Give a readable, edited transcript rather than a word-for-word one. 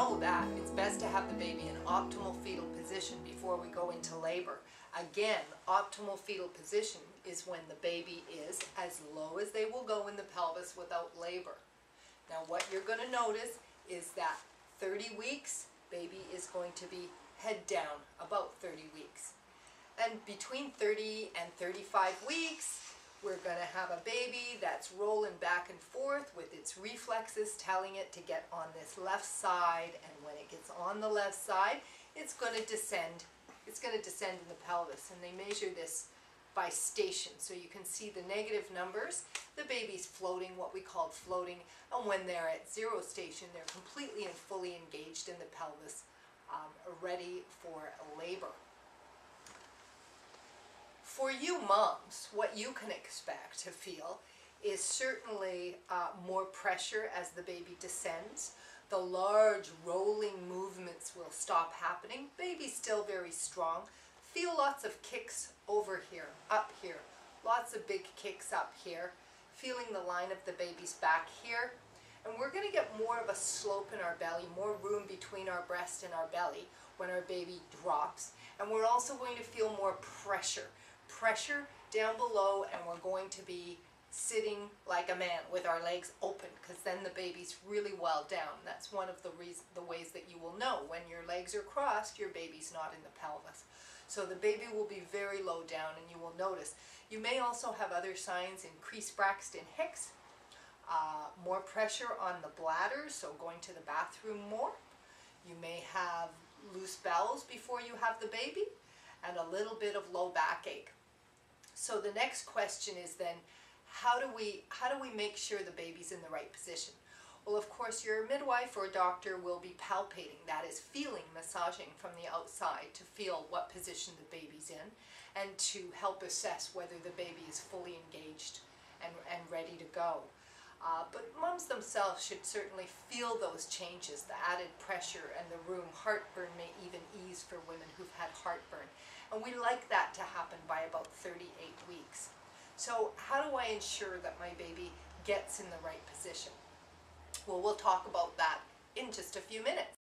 know that it's best to have the baby in optimal fetal position before we go into labor. Again, optimal fetal position is when the baby is as low as they will go in the pelvis without labor. Now what you're going to notice is that 30 weeks, baby is going to be head down, about 30 weeks. And between 30 and 35 weeks, we're going to have a baby that's rolling back and forth with its reflexes telling it to get on this left side, and when it gets on the left side, it's going to descend. It's going to descend in the pelvis, and they measure this by station. So you can see the negative numbers. The baby's floating, what we call floating, and when they're at 0 station, they're completely and fully engaged in the pelvis, ready for labor. For you moms, what you can expect to feel is certainly more pressure as the baby descends. The large rolling movements will stop happening. Baby's still very strong. Feel lots of kicks over here, up here. Lots of big kicks up here. Feeling the line of the baby's back here. And we're going to get more of a slope in our belly, more room between our breast and our belly when our baby drops. And we're also going to feel more pressure. Pressure down below, and we're going to be sitting like a man with our legs open, because then the baby's really well down. That's one of the ways that you will know when your legs are crossed, your baby's not in the pelvis. So the baby will be very low down, and you will notice. You may also have other signs: increased Braxton Hicks, more pressure on the bladder, so going to the bathroom more. You may have loose bowels before you have the baby, and a little bit of low backache. So the next question is then, how do we make sure the baby's in the right position? Well, of course, your midwife or doctor will be palpating, that is feeling, massaging from the outside to feel what position the baby's in, and to help assess whether the baby is fully engaged and ready to go. But moms themselves should certainly feel those changes, the added pressure and the room. Heartburn may even ease for women who've had heartburn. And we like that to happen by about 38 weeks. So how do I ensure that my baby gets in the right position? Well, we'll talk about that in just a few minutes.